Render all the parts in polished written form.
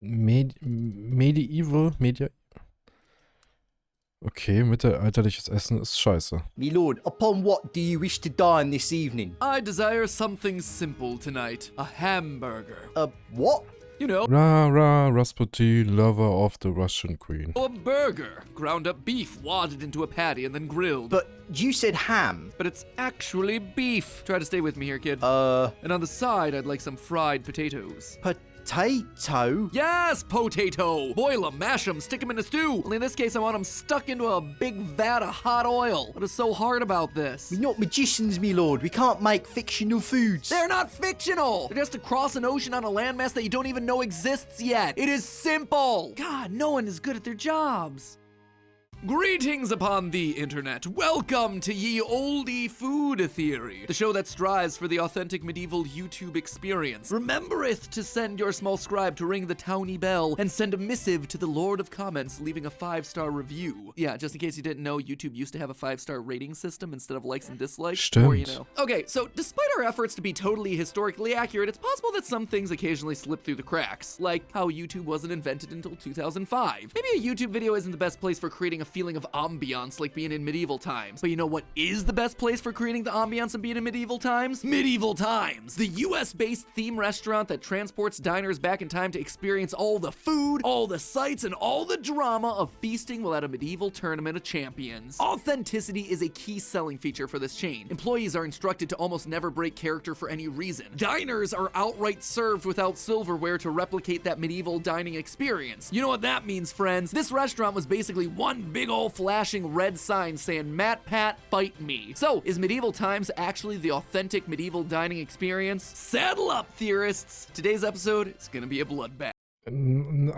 Medieval, Okay, mittelalterliches Essen ist scheiße. Me lord, upon what do you wish to dine this evening? I desire something simple tonight. A hamburger. What? You know, Rasputin, lover of the Russian queen. a burger. Ground up beef wadded into a patty and then grilled. But you said ham. But it's actually beef. Try to stay with me here, kid. And on the side, I'd like some fried potatoes. Potato? Yes, potato! Boil 'em, mash 'em, stick 'em in a stew. Only in this case, I want 'em stuck into a big vat of hot oil. What is so hard about this? We're not magicians, me lord. We can't make fictional foods. They're not fictional! They're just to cross an ocean on a landmass that you don't even know exists yet. It is simple! God, no one is good at their jobs. Greetings upon the internet. Welcome to Ye Oldie Food Theory, the show that strives for the authentic medieval YouTube experience. Remembereth to send your small scribe to ring the towny bell and send a missive to the Lord of Comments, leaving a 5-star review. Yeah, just in case you didn't know, YouTube used to have a 5-star rating system instead of likes and dislikes. Stimmt. Or, you know. Okay, so despite our efforts to be totally historically accurate, it's possible that some things occasionally slip through the cracks, like how YouTube wasn't invented until 2005. Maybe a YouTube video isn't the best place for creating a feeling of ambiance like being in medieval times. But you know what is the best place for creating the ambiance of being in medieval times? Medieval Times, the US-based theme restaurant that transports diners back in time to experience all the food, all the sights, and all the drama of feasting while at a medieval tournament of champions. Authenticity is a key selling feature for this chain. Employees are instructed to almost never break character for any reason. Diners are outright served without silverware to replicate that medieval dining experience. You know what that means, friends? This restaurant was basically one big ol' flashing red sign saying, "Matt Pat, fight me." So, is Medieval Times actually the authentic medieval dining experience? Saddle up, theorists! Today's episode is gonna be a bloodbath.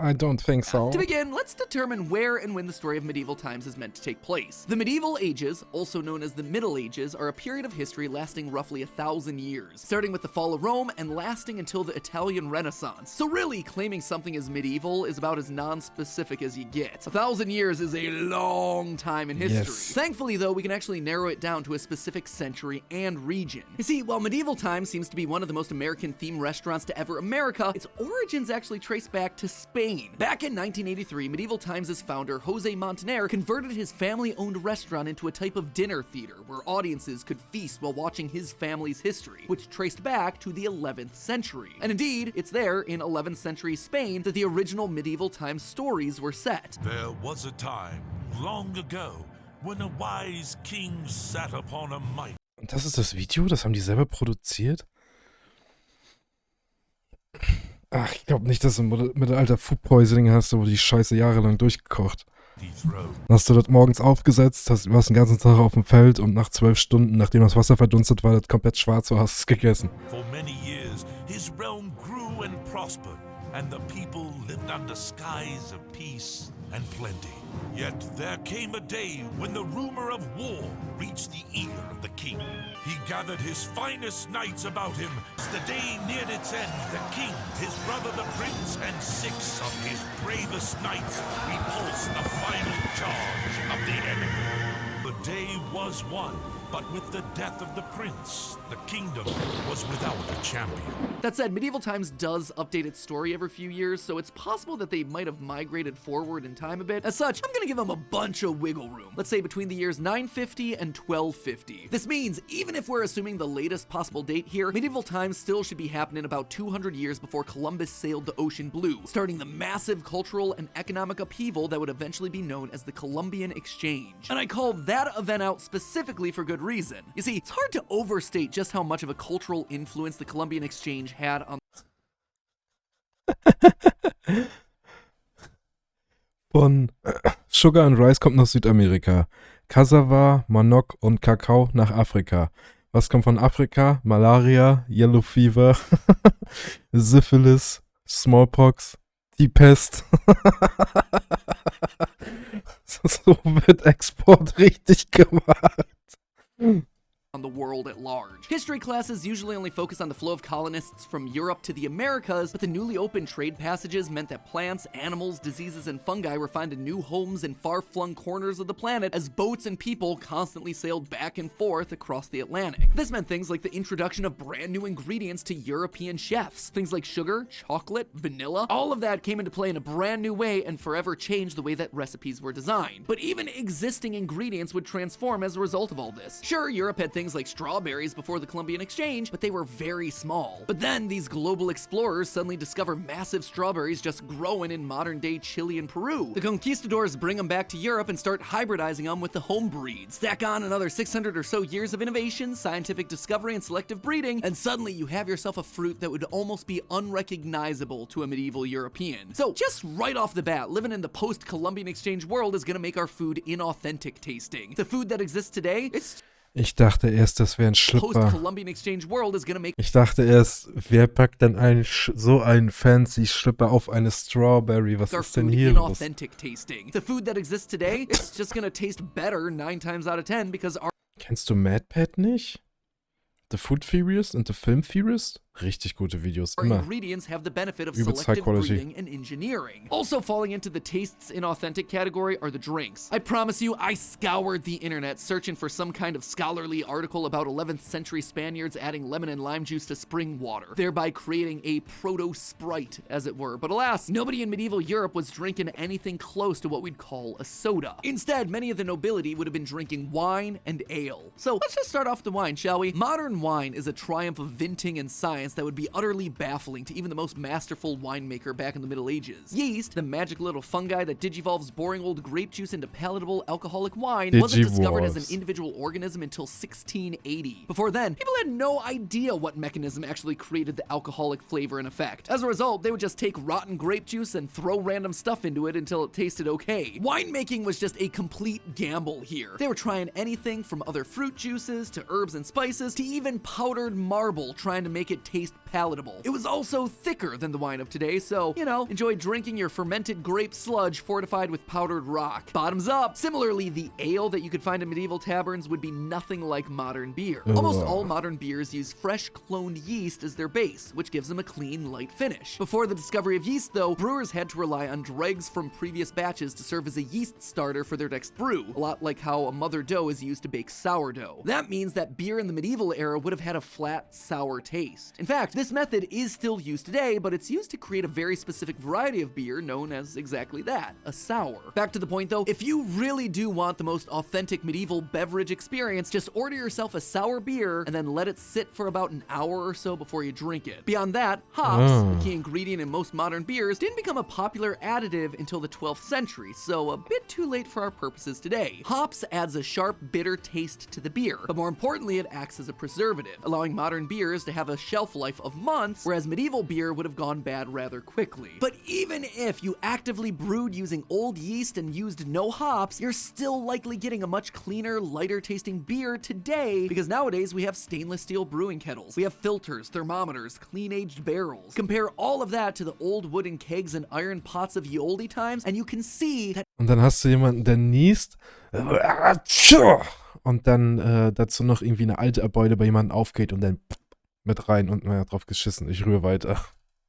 I don't think so. To begin, let's determine where and when the story of medieval times is meant to take place. The medieval ages, also known as the Middle Ages, are a period of history lasting roughly 1,000 years, starting with the fall of Rome and lasting until the Italian Renaissance. So really, claiming something is medieval is about as non-specific as you get. 1,000 years is a long time in history. Yes. Thankfully, though, we can actually narrow it down to a specific century and region. You see, while medieval times seems to be one of the most American-themed restaurants to ever America, its origins actually trace back to Spain. Back in 1983, Medieval Times' founder, Jose Montaner, converted his family-owned restaurant into a type of dinner theater where audiences could feast while watching his family's history, which traced back to the 11th century. And indeed, it's there in 11th century Spain that the original Medieval Times stories were set. There was a time, long ago, when a wise king sat upon a mighty... Und das ist das Video? Das haben die selber produziert? Ach, ich glaube nicht, dass du Mittelalter Food Poisoning hast, wo die Scheiße jahrelang durchgekocht. Dann hast du das morgens aufgesetzt, warst den ganzen Tag auf dem Feld und nach 12 Stunden, nachdem das Wasser verdunstet war, das komplett schwarz war, hast du es gegessen. For many years, his realm grew and prospered, and the people lived under skies of peace and plenty. Yet there came a day when the rumor of war reached the ear of the king. He gathered his finest knights about him. As the day neared its end, the king, his brother the prince, and 6 of his bravest knights repulsed the final charge of the enemy. The day was won, but with the death of the prince, the kingdom was without a champion. That said, Medieval Times does update its story every few years, so it's possible that they might have migrated forward in time a bit. As such, I'm gonna give them a bunch of wiggle room. Let's say between the years 950 and 1250. This means, even if we're assuming the latest possible date here, Medieval Times still should be happening about 200 years before Columbus sailed the ocean blue, starting the massive cultural and economic upheaval that would eventually be known as the Columbian Exchange. And I call that event out specifically for good reason. You see, it's hard to overstate just how much of a cultural influence the Columbian Exchange had on Von Sugar and Rice kommt nach Südamerika. Cassava, Manok und Kakao nach Afrika. Was kommt von Afrika? Malaria, Yellow Fever, Syphilis, Smallpox, die Pest. So wird Export richtig gemacht. the world at large. History classes usually only focus on the flow of colonists from Europe to the Americas, but the newly opened trade passages meant that plants, animals, diseases, and fungi were finding new homes in far-flung corners of the planet as boats and people constantly sailed back and forth across the Atlantic. This meant things like the introduction of brand new ingredients to European chefs. Things like sugar, chocolate, vanilla, all of that came into play in a brand new way and forever changed the way that recipes were designed. But even existing ingredients would transform as a result of all this. Sure, Europe had things like strawberries before the Columbian Exchange, but they were very small. But then these global explorers suddenly discover massive strawberries just growing in modern-day Chile and Peru. The conquistadors bring them back to Europe and start hybridizing them with the home breeds. Stack on another 600 or so years of innovation, scientific discovery, and selective breeding, and suddenly you have yourself a fruit that would almost be unrecognizable to a medieval European. So just right off the bat, living in the post-Columbian Exchange world is gonna make our food inauthentic tasting. The food that exists today, it's Ich dachte erst, das wäre ein Schlüpper. post-Columbian Exchange world is gonna make Ich dachte erst, wer packt denn so einen fancy Schlüpper auf eine Strawberry? Was our ist denn food hier los? inauthentic tasting. The food that exists today, it's just gonna taste better 9 times out of 10 because our Kennst du MadPad nicht? The Food Theorist und The Film Theorist? Richtig gute Videos, immer. ingredients have the benefit of Übelst high selective quality. breeding and engineering. Also falling into the tastes inauthentic category are the drinks. I promise you, I scoured the internet searching for some kind of scholarly article about 11th century Spaniards adding lemon and lime juice to spring water, thereby creating a proto-Sprite, as it were. But alas, nobody in medieval Europe was drinking anything close to what we'd call a soda. Instead, many of the nobility would have been drinking wine and ale. So let's just start off the wine, shall we? Modern wine is a triumph of vinting and science that would be utterly baffling to even the most masterful winemaker back in the Middle Ages. Yeast, the magic little fungi that digivolves boring old grape juice into palatable alcoholic wine, wasn't discovered as an Digivolves. individual organism until 1680. Before then, people had no idea what mechanism actually created the alcoholic flavor and effect. As a result, they would just take rotten grape juice and throw random stuff into it until it tasted okay. Winemaking was just a complete gamble here. They were trying anything from other fruit juices to herbs and spices to even powdered marble, trying to make it taste palatable. It was also thicker than the wine of today, so, you know, enjoy drinking your fermented grape sludge fortified with powdered rock. Bottoms up. Similarly, the ale that you could find in medieval taverns would be nothing like modern beer. Almost all modern beers use fresh cloned yeast as their base, which gives them a clean, light finish. Before the discovery of yeast, though, brewers had to rely on dregs from previous batches to serve as a yeast starter for their next brew, a lot like how a mother dough is used to bake sourdough. That means that beer in the medieval era would have had a flat, sour taste. In fact, this method is still used today, but it's used to create a very specific variety of beer known as exactly that, a sour. Back to the point though, if you really do want the most authentic medieval beverage experience, just order yourself a sour beer and then let it sit for about an hour or so before you drink it. Beyond that, hops, the key ingredient in most modern beers, didn't become a popular additive until the 12th century, so a bit too late for our purposes today. Hops adds a sharp, bitter taste to the beer, but more importantly, it acts as a preservative, allowing modern beers to have a shelf life of months, whereas medieval beer would have gone bad rather quickly. But even if you actively brewed using old yeast and used no hops, you're still likely getting a much cleaner, lighter tasting beer today, because nowadays we have stainless steel brewing kettles, we have filters, thermometers, clean aged barrels. Compare all of that to the old wooden kegs and iron pots of ye olde times, and you can see that Und dann hast du jemanden, der niest. Und dann dazu noch irgendwie eine alte Erbeude bei jemandem aufgeht und dann mit rein und naja, drauf geschissen. Ich rühre weiter.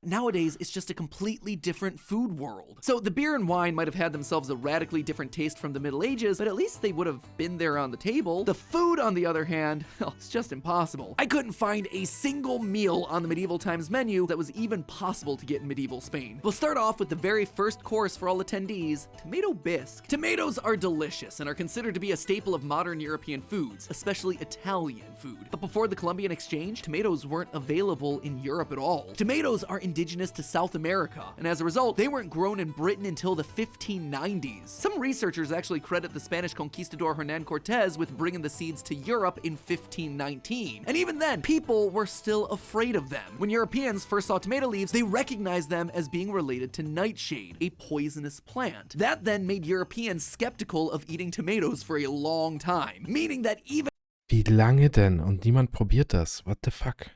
nowadays, it's just a completely different food world. So the beer and wine might have had themselves a radically different taste from the Middle Ages, but at least they would have been there on the table. The food, on the other hand, well, it's just impossible. I couldn't find a single meal on the medieval times menu that was even possible to get in medieval Spain. We'll start off with the very first course for all attendees, tomato bisque. Tomatoes are delicious and are considered to be a staple of modern European foods, especially Italian food. But before the Columbian Exchange, tomatoes weren't available in Europe at all. Tomatoes are indigenous to South America, and as a result, they weren't grown in Britain until the 1590s. Some researchers actually credit the Spanish conquistador Hernán Cortés with bringing the seeds to Europe in 1519. And even then, people were still afraid of them. When Europeans first saw tomato leaves, they recognized them as being related to nightshade, a poisonous plant. That then made Europeans skeptical of eating tomatoes for a long time, meaning that even Wie lange denn? Und niemand probiert das. What the fuck?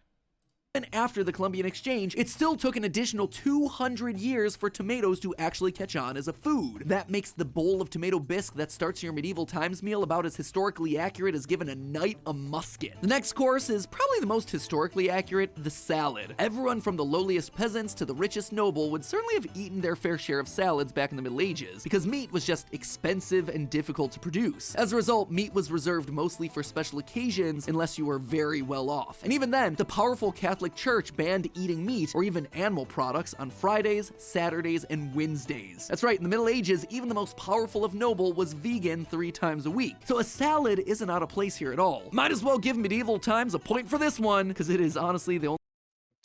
And after the Columbian Exchange, it still took an additional 200 years for tomatoes to actually catch on as a food. That makes the bowl of tomato bisque that starts your medieval times meal about as historically accurate as giving a knight a musket. The next course is probably the most historically accurate, the salad. Everyone from the lowliest peasants to the richest noble would certainly have eaten their fair share of salads back in the Middle Ages, because meat was just expensive and difficult to produce. As a result, meat was reserved mostly for special occasions unless you were very well off. And even then, the powerful Catholic Church banned eating meat or even animal products on Fridays, Saturdays, and Wednesdays. That's right, in the Middle Ages, even the most powerful of noble was vegan 3 times a week. So a salad isn't out of place here at all. Might as well give medieval times a point for this one, because it is honestly the only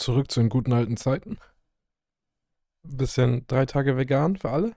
Zurück zu den guten alten Zeiten. Bisschen 3 Tage vegan für alle.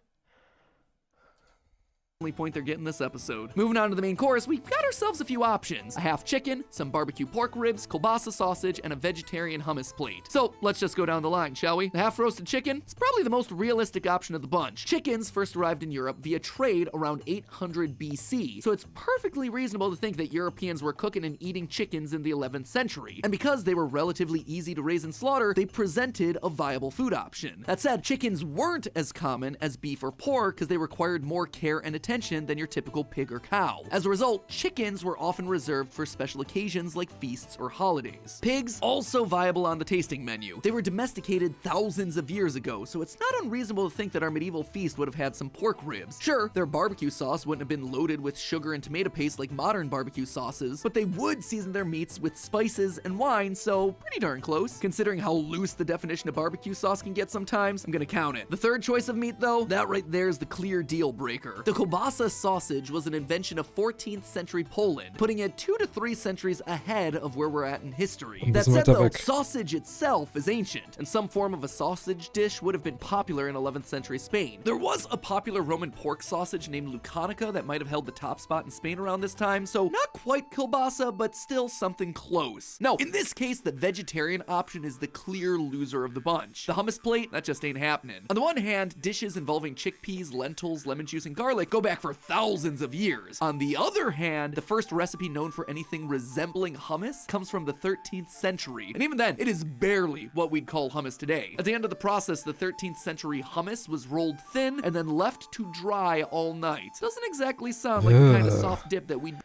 point they're getting this episode. Moving on to the main course, we've got ourselves a few options. A half chicken, some barbecue pork ribs, kielbasa sausage, and a vegetarian hummus plate. So let's just go down the line, shall we? The half roasted chicken is probably the most realistic option of the bunch. Chickens first arrived in Europe via trade around 800 BC, so it's perfectly reasonable to think that Europeans were cooking and eating chickens in the 11th century. And because they were relatively easy to raise and slaughter, they presented a viable food option. That said, chickens weren't as common as beef or pork because they required more care and attention than your typical pig or cow. As a result, chickens were often reserved for special occasions like feasts or holidays. Pigs, also viable on the tasting menu. They were domesticated thousands of years ago, so it's not unreasonable to think that our medieval feast would have had some pork ribs. Sure, their barbecue sauce wouldn't have been loaded with sugar and tomato paste like modern barbecue sauces, but they would season their meats with spices and wine, so pretty darn close. Considering how loose the definition of barbecue sauce can get sometimes, I'm gonna count it. The third choice of meat, though, that right there is the clear deal breaker. The kielbasa sausage was an invention of 14th century Poland, putting it 2 to 3 centuries ahead of where we're at in history. That said though, sausage itself is ancient, and some form of a sausage dish would have been popular in 11th century Spain. There was a popular Roman pork sausage named lucanica that might have held the top spot in Spain around this time, so not quite kielbasa, but still something close. No, in this case, the vegetarian option is the clear loser of the bunch. The hummus plate, that just ain't happening. On the one hand, dishes involving chickpeas, lentils, lemon juice, and garlic go back for thousands of years. On the other hand, the first recipe known for anything resembling hummus comes from the 13th century. And even then, it is barely what we'd call hummus today. At the end of the process, the 13th century hummus was rolled thin and then left to dry all night. Doesn't exactly sound like the kind of soft dip that we'd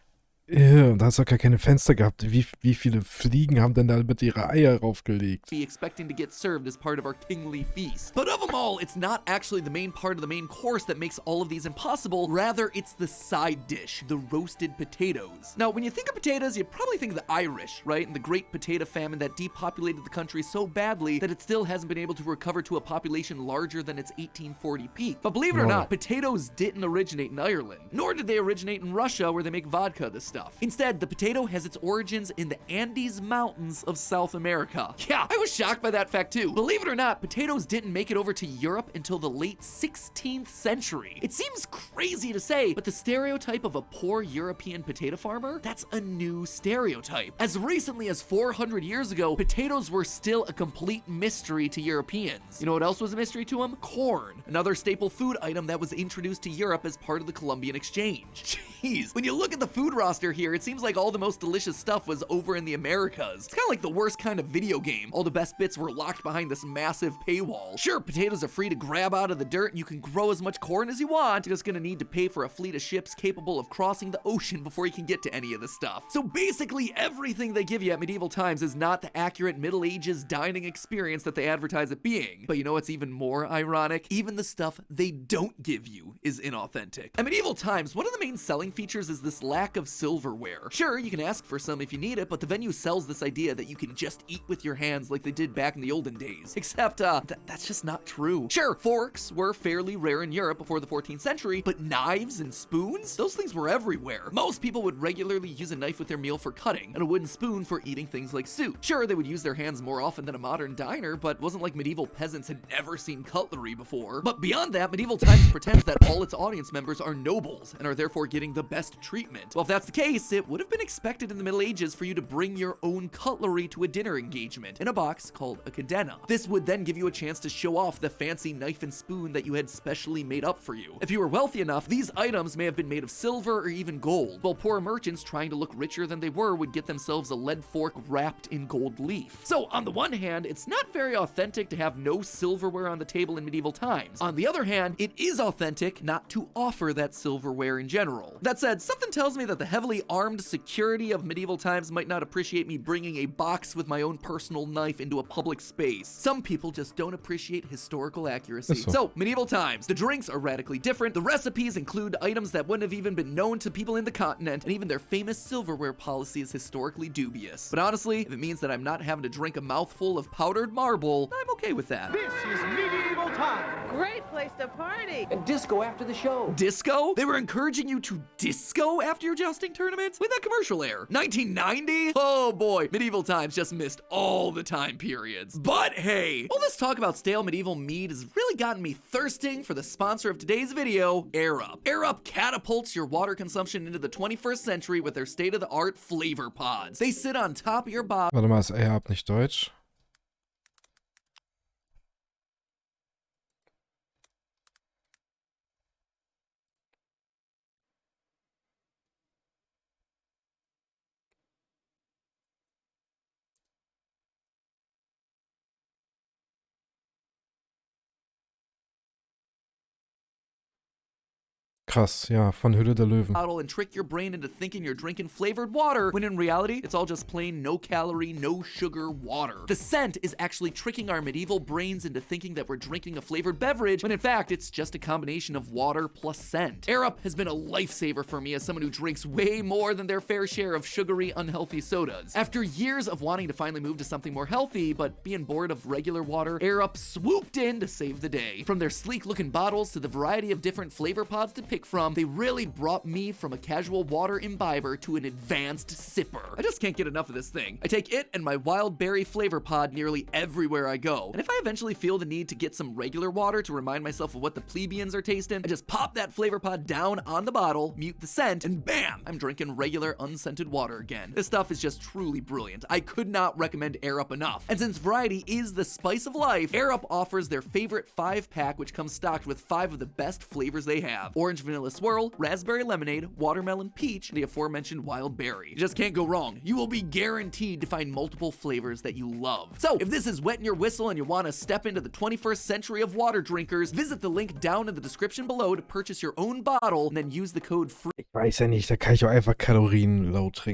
Ja, da hast du gar keine Fenster gehabt. Wie viele Fliegen haben denn da mit ihre Eier raufgelegt? be expecting to get served as part of our kingly feast. But of them all, it's not actually the main part of the main course that makes all of these impossible. Rather, it's the side dish, the roasted potatoes. Now, when you think of potatoes, you probably think of the Irish, right? And the great potato famine that depopulated the country so badly that it still hasn't been able to recover to a population larger than its 1840 peak. But believe it or not, potatoes didn't originate in Ireland, nor did they originate in Russia where they make vodka this stuff. Instead, the potato has its origins in the Andes Mountains of South America. Yeah, I was shocked by that fact too. Believe it or not, potatoes didn't make it over to Europe until the late 16th century. It seems crazy to say, but the stereotype of a poor European potato farmer, that's a new stereotype. As recently as 400 years ago, potatoes were still a complete mystery to Europeans. You know what else was a mystery to them? Corn, another staple food item that was introduced to Europe as part of the Columbian Exchange. Jeez, when you look at the food roster here, it seems like all the most delicious stuff was over in the Americas. It's kind of like the worst kind of video game. All the best bits were locked behind this massive paywall. Sure, potatoes are free to grab out of the dirt and you can grow as much corn as you want. You're just gonna need to pay for a fleet of ships capable of crossing the ocean before you can get to any of this stuff. So basically everything they give you at medieval times is not the accurate Middle Ages dining experience that they advertise it being. But you know what's even more ironic? Even the stuff they don't give you is inauthentic. At medieval times, one of the main selling features is this lack of silverware. Sure, you can ask for some if you need it, but the venue sells this idea that you can just eat with your hands like they did back in the olden days. Except, that's just not true. Sure, forks were fairly rare in Europe before the 14th century, but knives and spoons? Those things were everywhere. Most people would regularly use a knife with their meal for cutting, and a wooden spoon for eating things like soup. Sure, they would use their hands more often than a modern diner, but it wasn't like medieval peasants had never seen cutlery before. But beyond that, medieval times pretends that all its audience members are nobles, and are therefore getting the best treatment. Well, if that's the case, case, it would have been expected in the Middle Ages for you to bring your own cutlery to a dinner engagement in a box called a cadenna. This would then give you a chance to show off the fancy knife and spoon that you had specially made up for you. If you were wealthy enough, these items may have been made of silver or even gold, while poor merchants trying to look richer than they were would get themselves a lead fork wrapped in gold leaf. So on the one hand, it's not very authentic to have no silverware on the table in medieval times. On the other hand, it is authentic not to offer that silverware in general. That said, something tells me that the heavily armed security of medieval times might not appreciate me bringing a box with my own personal knife into a public space. Some people just don't appreciate historical accuracy. So, medieval times. The drinks are radically different. The recipes include items that wouldn't have even been known to people in the continent, and even their famous silverware policy is historically dubious. But honestly, if it means that I'm not having to drink a mouthful of powdered marble, I'm okay with that. This is medieval time. Great place to party. And disco after the show. Disco? They were encouraging you to disco after your jousting tournaments? When that commercial air? 1990? Oh boy, medieval times just missed all the time periods. But hey, all this talk about stale medieval mead has really gotten me thirsting for the sponsor of today's video, Air Up. Air Up catapults your water consumption into the 21st century with their state-of-the-art flavor pods. They sit on top of your bottle. Warte mal, ist Air Up nicht Deutsch? Krass, ja, von Hülle der Löwen. And trick your brain into thinking you're drinking flavored water, when in reality, it's all just plain no calorie, no sugar water. The scent is actually tricking our medieval brains into thinking that we're drinking a flavored beverage, when in fact, it's just a combination of water plus scent. Air Up has been a lifesaver for me as someone who drinks way more than their fair share of sugary, unhealthy sodas. After years of wanting to finally move to something more healthy, but being bored of regular water, Air Up swooped in to save the day. From their sleek-looking bottles to the variety of different flavor pods to pick from, they really brought me from a casual water imbiber to an advanced sipper. I just can't get enough of this thing. I take it and my wild berry flavor pod nearly everywhere I go. And if I eventually feel the need to get some regular water to remind myself of what the plebeians are tasting, I just pop that flavor pod down on the bottle, mute the scent, and bam, I'm drinking regular unscented water again. This stuff is just truly brilliant. I could not recommend Air Up enough. And since variety is the spice of life, Air Up offers their favorite 5-pack, which comes stocked with 5 of the best flavors they have: orange vanilla swirl, raspberry lemonade, watermelon peach, and the aforementioned wild berry. You just can't go wrong. You will be guaranteed to find multiple flavors that you love. So if this is wetting your whistle and you want to step into the 21st century of water drinkers, visit the link down in the description below to purchase your own bottle and then use the code FREE. Ich weiß ja nicht, da kann ich auch einfach Kalorien low trinken.